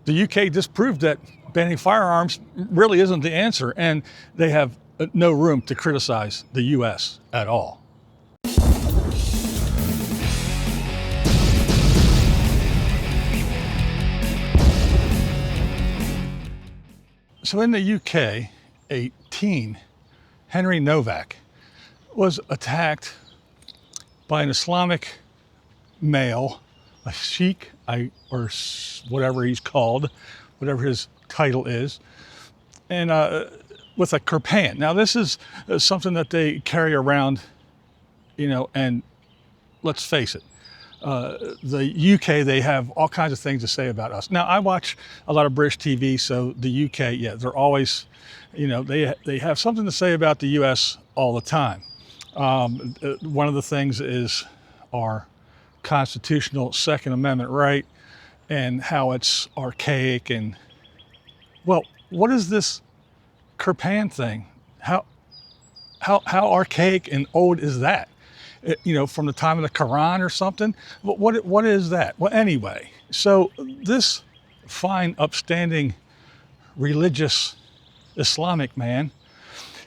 the UK disproved that banning firearms really isn't the answer, and they have no room to criticize the US at all. So in the UK, a teen, Henry Nowak, was attacked by an Islamic male, a sheikh, or whatever he's called, whatever his title is, and with a kirpan. Now this is something that they carry around, and let's face it, the UK, they have all kinds of things to say about us. Now I watch a lot of British TV, so the UK, yeah, they're always, they have something to say about the US all the time. One of the things is our constitutional Second Amendment right, and how it's archaic, and well, what is this kirpan thing? How archaic and old is that? From the time of the Quran or something? What is that? Well, anyway, so this fine, upstanding, religious Islamic man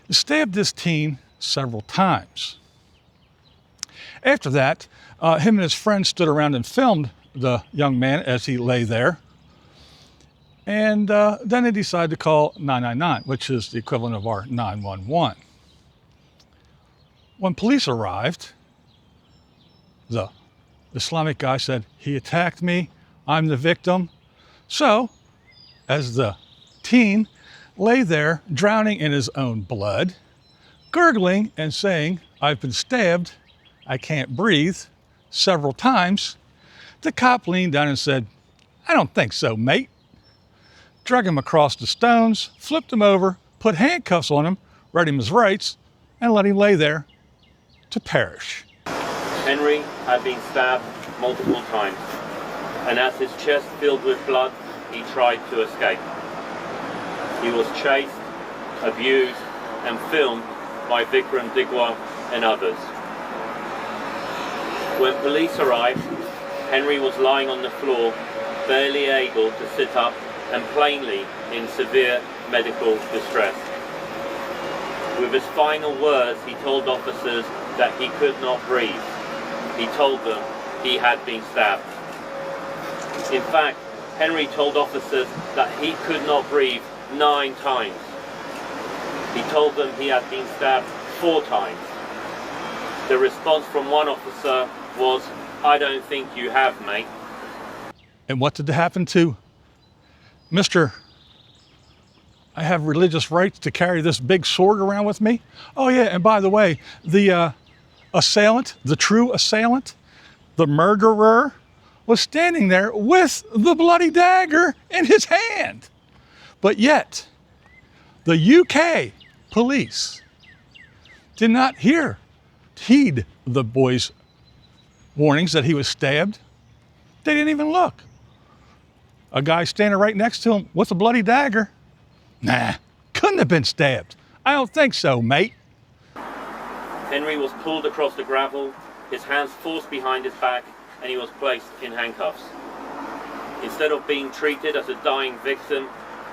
stabbed this teen several times. After that, him and his friends stood around and filmed the young man as he lay there. And then they decided to call 999, which is the equivalent of our 911. When police arrived, the Islamic guy said, "He attacked me, I'm the victim." So, as the teen lay there drowning in his own blood, gurgling and saying, "I've been stabbed, I can't breathe," several times, the cop leaned down and said, "I don't think so, mate." Drug him across the stones, flipped him over, put handcuffs on him, read him his rights, and let him lay there to perish. Henry had been stabbed multiple times, and as his chest filled with blood, he tried to escape. He was chased, abused, and filmed by Vikram Digwa and others. When police arrived, Henry was lying on the floor, barely able to sit up, and plainly in severe medical distress. With his final words, he told officers that he could not breathe. He told them he had been stabbed. In fact, Henry told officers that he could not breathe 9 times. He told them he had been stabbed 4 times. The response from one officer was, "I don't think you have, mate." And what did happen to Mr. I have religious rights to carry this big sword around with me? Oh yeah, and by the way, the assailant, the true assailant, the murderer, was standing there with the bloody dagger in his hand. But yet, the UK police did not heed the boy's warnings that he was stabbed. They didn't even look. A guy standing right next to him with a bloody dagger. Nah, couldn't have been stabbed. I don't think so, mate. Henry was pulled across the gravel, his hands forced behind his back, and he was placed in handcuffs. Instead of being treated as a dying victim,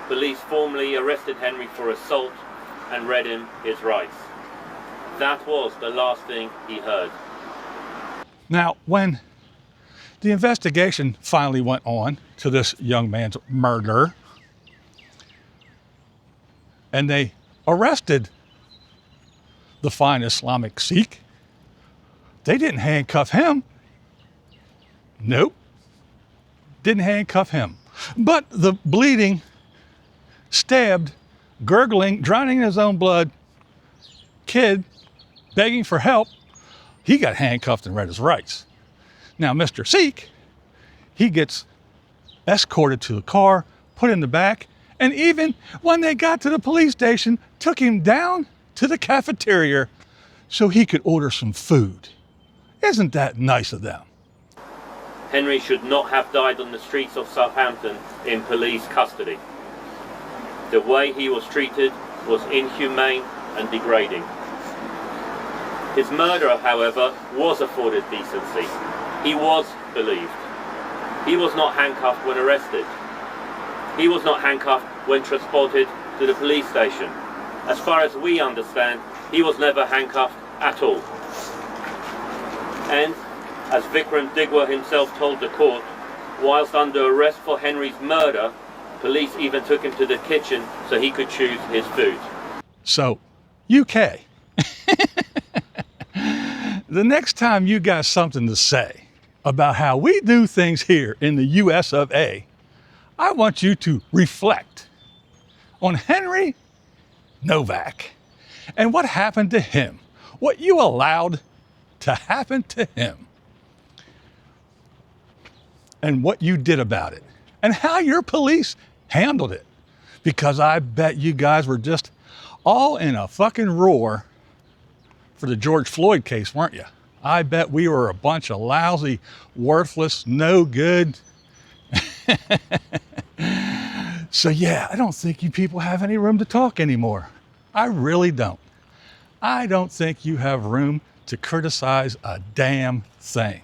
police formally arrested Henry for assault and read him his rights. That was the last thing he heard. Now, when the investigation finally went on to this young man's murder, and they arrested the fine Islamic Sikh, they didn't handcuff him. Nope, didn't handcuff him. But the bleeding, stabbed, gurgling, drowning in his own blood kid begging for help, he got handcuffed and read his rights. Now, Mr. Sikh, he gets escorted to the car, put in the back, and even when they got to the police station, took him down to the cafeteria so he could order some food. Isn't that nice of them? Henry should not have died on the streets of Southampton in police custody. The way he was treated was inhumane and degrading. His murderer, however, was afforded decency. He was believed. He was not handcuffed when arrested. he was not handcuffed when transported to the police station. As far as we understand, he was never handcuffed at all. And, as Vikram Digwa himself told the court, whilst under arrest for Henry's murder, police even took him to the kitchen so he could choose his food. So, UK, the next time you got something to say about how we do things here in the US of A, I want you to reflect on Henry Nowak and what happened to him, what you allowed to happen to him, and what you did about it, and how your police handled it. Because I bet you guys were just all in a fucking roar for the George Floyd case, weren't you? I bet we were a bunch of lousy, worthless, no good. So yeah, I don't think you people have any room to talk anymore. I really don't. I don't think you have room to criticize a damn thing.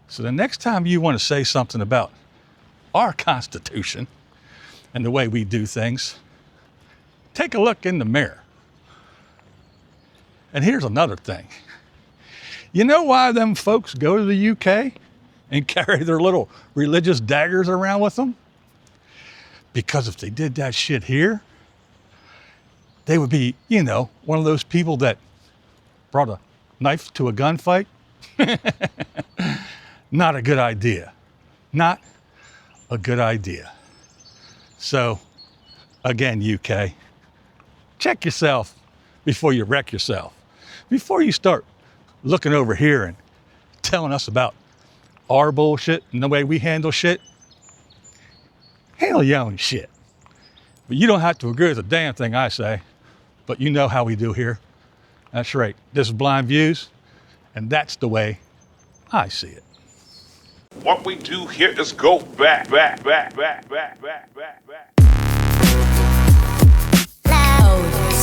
So the next time you want to say something about our Constitution and the way we do things, take a look in the mirror. And here's another thing. You know why them folks go to the UK and carry their little religious daggers around with them? Because if they did that shit here, they would be, you know, one of those people that brought a knife to a gunfight. Not a good idea. Not a good idea. So, again, UK, check yourself before you wreck yourself. Before you start looking over here and telling us about our bullshit and the way we handle shit, handle your own shit. But you don't have to agree with a damn thing I say, but you know how we do here. That's right. This is Blind Views, and that's the way I see it. What we do here is go back. Loud.